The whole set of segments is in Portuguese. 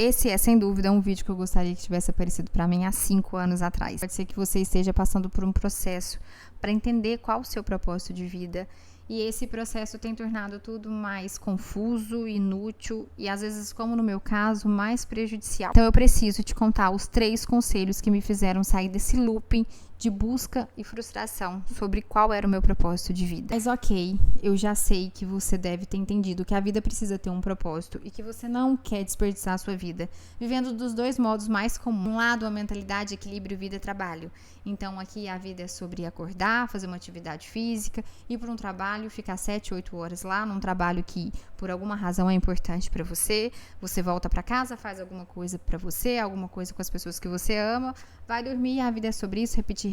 Esse é, sem dúvida, um vídeo que eu gostaria que tivesse aparecido para mim há 5 anos atrás. Pode ser que você esteja passando por um processo para entender qual o seu propósito de vida. E esse processo tem tornado tudo mais confuso, inútil e, às vezes, como no meu caso, mais prejudicial. Então, eu preciso te contar os 3 conselhos que me fizeram sair desse looping de busca e frustração sobre qual era o meu propósito de vida. Mas ok, eu já sei que você deve ter entendido que a vida precisa ter um propósito e que você não quer desperdiçar a sua vida vivendo dos 2 modos mais comuns. Um lado, a mentalidade equilíbrio vida-trabalho. Então, aqui a vida é sobre acordar, fazer uma atividade física, ir para um trabalho, ficar 7, 8 horas lá, num trabalho que por alguma razão é importante para você. Você volta para casa, faz alguma coisa para você, alguma coisa com as pessoas que você ama, vai dormir, a vida é sobre isso, repetir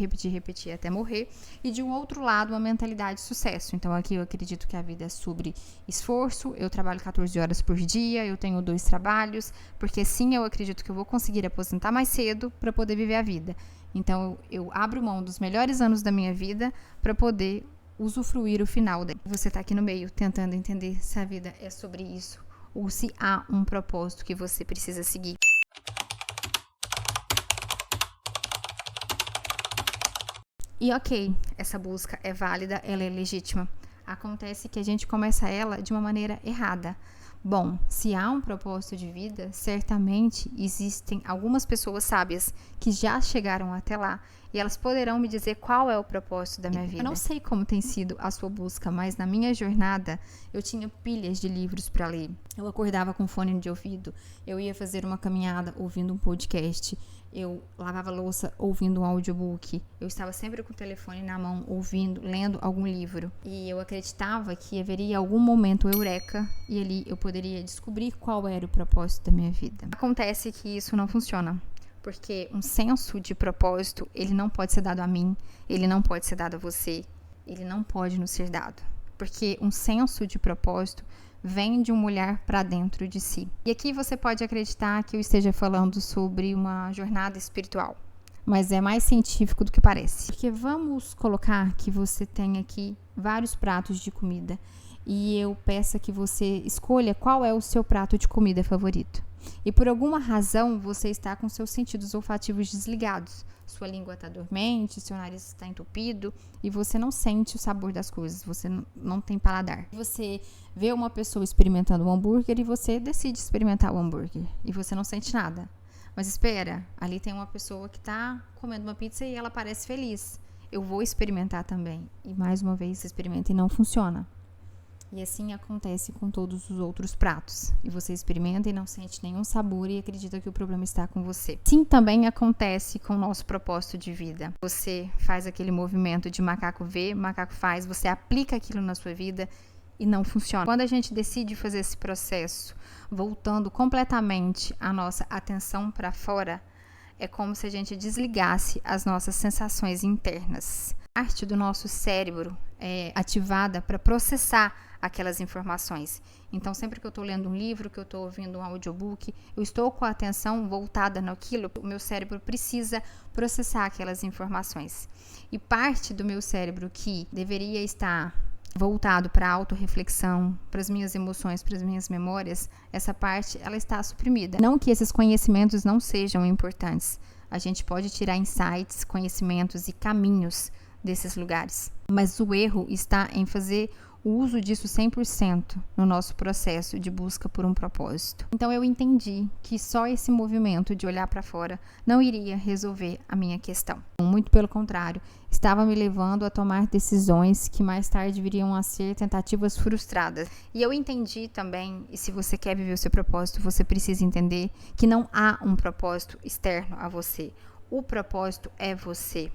até morrer. E de um outro lado, uma mentalidade de sucesso. Então aqui eu acredito que a vida é sobre esforço, eu trabalho 14 horas por dia, eu tenho 2 trabalhos, porque sim, eu acredito que eu vou conseguir aposentar mais cedo para poder viver a vida. Então eu abro mão dos melhores anos da minha vida para poder usufruir o final dela. Você está aqui no meio tentando entender se a vida é sobre isso ou se há um propósito que você precisa seguir. E ok, essa busca é válida, ela é legítima. Acontece que a gente começa ela de uma maneira errada. Bom, se há um propósito de vida, certamente existem algumas pessoas sábias que já chegaram até lá e elas poderão me dizer qual é o propósito da minha vida. Eu não sei como tem sido a sua busca, mas na minha jornada eu tinha pilhas de livros para ler. Eu acordava com fone de ouvido, eu ia fazer uma caminhada ouvindo um podcast, eu lavava louça ouvindo um audiobook, eu estava sempre com o telefone na mão, ouvindo, lendo algum livro. E eu acreditava que haveria algum momento eureka e ali eu poderia descobrir qual era o propósito da minha vida. Acontece que isso não funciona, porque um senso de propósito, ele não pode ser dado a mim, ele não pode ser dado a você, ele não pode nos ser dado. Porque um senso de propósito vem de um olhar para dentro de si. E aqui você pode acreditar que eu esteja falando sobre uma jornada espiritual, mas é mais científico do que parece. Porque vamos colocar que você tem aqui vários pratos de comida e eu peço que você escolha qual é o seu prato de comida favorito. E por alguma razão você está com seus sentidos olfativos desligados. Sua língua está dormente, seu nariz está entupido e você não sente o sabor das coisas, você não tem paladar. Você vê uma pessoa experimentando um hambúrguer e você decide experimentar o hambúrguer e você não sente nada. Mas espera, ali tem uma pessoa que está comendo uma pizza e ela parece feliz. Eu vou experimentar também. E mais uma vez você experimenta e não funciona. E assim acontece com todos os outros pratos. E você experimenta e não sente nenhum sabor e acredita que o problema está com você. Sim, também acontece com o nosso propósito de vida. Você faz aquele movimento de macaco vê, macaco faz, você aplica aquilo na sua vida e não funciona. Quando a gente decide fazer esse processo, voltando completamente a nossa atenção para fora, é como se a gente desligasse as nossas sensações internas. Parte do nosso cérebro é ativada para processar aquelas informações. Então, sempre que eu estou lendo um livro, que eu estou ouvindo um audiobook, eu estou com a atenção voltada naquilo, o meu cérebro precisa processar aquelas informações. E parte do meu cérebro que deveria estar voltado para a autorreflexão, para as minhas emoções, para as minhas memórias, essa parte ela está suprimida. Não que esses conhecimentos não sejam importantes. A gente pode tirar insights, conhecimentos e caminhos desses lugares. Mas o erro está em fazer o uso disso 100% no nosso processo de busca por um propósito. Então eu entendi que só esse movimento de olhar para fora não iria resolver a minha questão. Muito pelo contrário, estava me levando a tomar decisões que mais tarde viriam a ser tentativas frustradas. E eu entendi também, e se você quer viver o seu propósito, você precisa entender que não há um propósito externo a você. O propósito é você.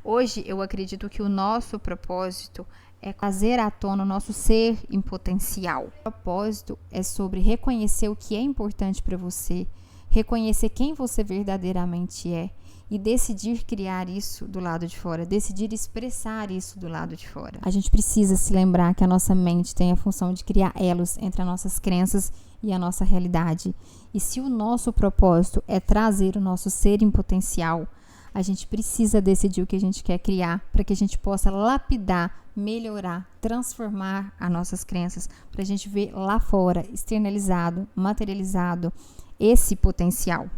Hoje eu acredito que o nosso propósito é trazer à tona o nosso ser em potencial. O propósito é sobre reconhecer o que é importante para você, reconhecer quem você verdadeiramente é e decidir criar isso do lado de fora, decidir expressar isso do lado de fora. A gente precisa se lembrar que a nossa mente tem a função de criar elos entre as nossas crenças e a nossa realidade. E se o nosso propósito é trazer o nosso ser em potencial, a gente precisa decidir o que a gente quer criar para que a gente possa lapidar, melhorar, transformar as nossas crenças, para a gente ver lá fora, externalizado, materializado, esse potencial.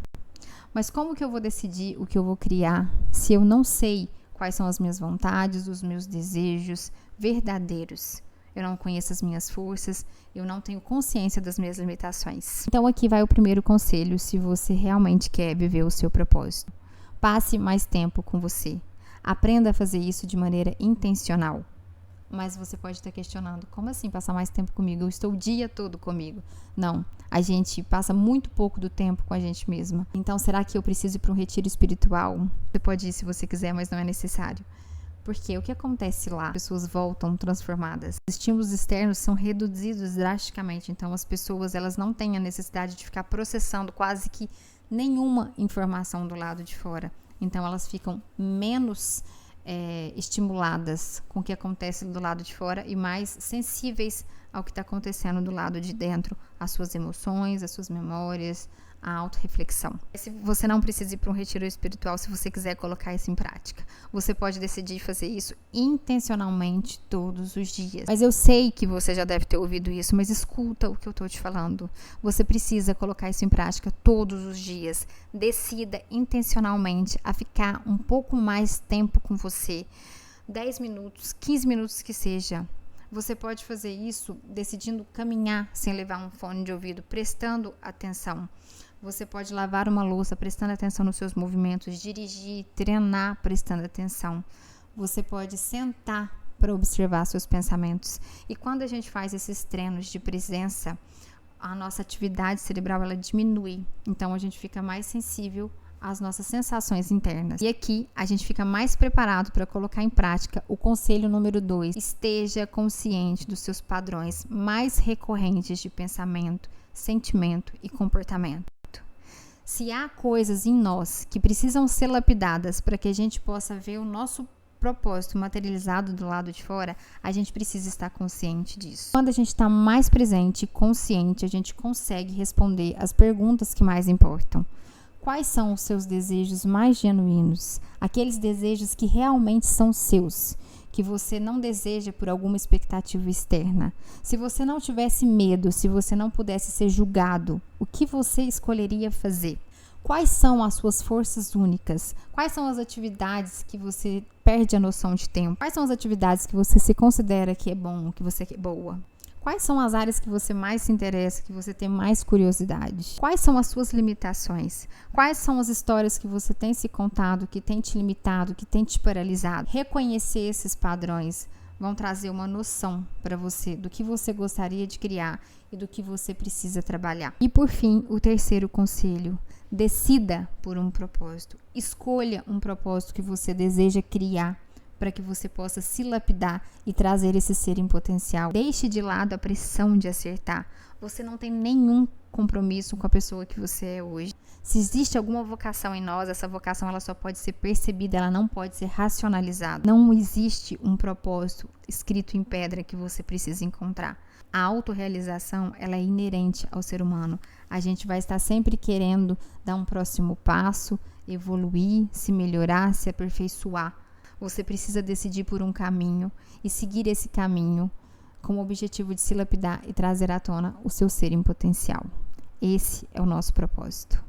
Mas como que eu vou decidir o que eu vou criar se eu não sei quais são as minhas vontades, os meus desejos verdadeiros? Eu não conheço as minhas forças, eu não tenho consciência das minhas limitações. Então aqui vai o primeiro conselho se você realmente quer viver o seu propósito. Passe mais tempo com você. Aprenda a fazer isso de maneira intencional. Mas você pode estar questionando, como assim passar mais tempo comigo? Eu estou o dia todo comigo. Não, a gente passa muito pouco do tempo com a gente mesma. Então, será que eu preciso ir para um retiro espiritual? Você pode ir se você quiser, mas não é necessário. Porque o que acontece lá? As pessoas voltam transformadas. Os estímulos externos são reduzidos drasticamente. Então, as pessoas elas não têm a necessidade de ficar processando quase que nenhuma informação do lado de fora. Então, elas ficam menos estimuladas com o que acontece do lado de fora e mais sensíveis ao que está acontecendo do lado de dentro, as suas emoções, as suas memórias, a autorreflexão. Você não precisa ir para um retiro espiritual se você quiser colocar isso em prática. Você pode decidir fazer isso intencionalmente todos os dias. Mas eu sei que você já deve ter ouvido isso, mas escuta o que eu estou te falando. Você precisa colocar isso em prática todos os dias. Decida intencionalmente a ficar um pouco mais tempo com você. 10 minutos, 15 minutos que seja. Você pode fazer isso decidindo caminhar sem levar um fone de ouvido, prestando atenção. Você pode lavar uma louça prestando atenção nos seus movimentos, dirigir, treinar prestando atenção. Você pode sentar para observar seus pensamentos. E quando a gente faz esses treinos de presença, a nossa atividade cerebral ela diminui. Então a gente fica mais sensível às nossas sensações internas. E aqui a gente fica mais preparado para colocar em prática o conselho número 2. Esteja consciente dos seus padrões mais recorrentes de pensamento, sentimento e comportamento. Se há coisas em nós que precisam ser lapidadas para que a gente possa ver o nosso propósito materializado do lado de fora, a gente precisa estar consciente disso. Quando a gente está mais presente e consciente, a gente consegue responder as perguntas que mais importam. Quais são os seus desejos mais genuínos? Aqueles desejos que realmente são seus, que você não deseja por alguma expectativa externa. Se você não tivesse medo, se você não pudesse ser julgado, o que você escolheria fazer? Quais são as suas forças únicas? Quais são as atividades que você perde a noção de tempo? Quais são as atividades que você se considera que é bom, que você é boa? Quais são as áreas que você mais se interessa, que você tem mais curiosidade? Quais são as suas limitações? Quais são as histórias que você tem se contado, que tem te limitado, que tem te paralisado? Reconhecer esses padrões vão trazer uma noção para você do que você gostaria de criar e do que você precisa trabalhar. E por fim, o terceiro conselho: decida por um propósito. Escolha um propósito que você deseja criar, para que você possa se lapidar e trazer esse ser em potencial. Deixe de lado a pressão de acertar. Você não tem nenhum compromisso com a pessoa que você é hoje. Se existe alguma vocação em nós, essa vocação ela só pode ser percebida, ela não pode ser racionalizada. Não existe um propósito escrito em pedra que você precisa encontrar. A autorrealização ela é inerente ao ser humano. A gente vai estar sempre querendo dar um próximo passo, evoluir, se melhorar, se aperfeiçoar. Você precisa decidir por um caminho e seguir esse caminho com o objetivo de se lapidar e trazer à tona o seu ser em potencial. Esse é o nosso propósito.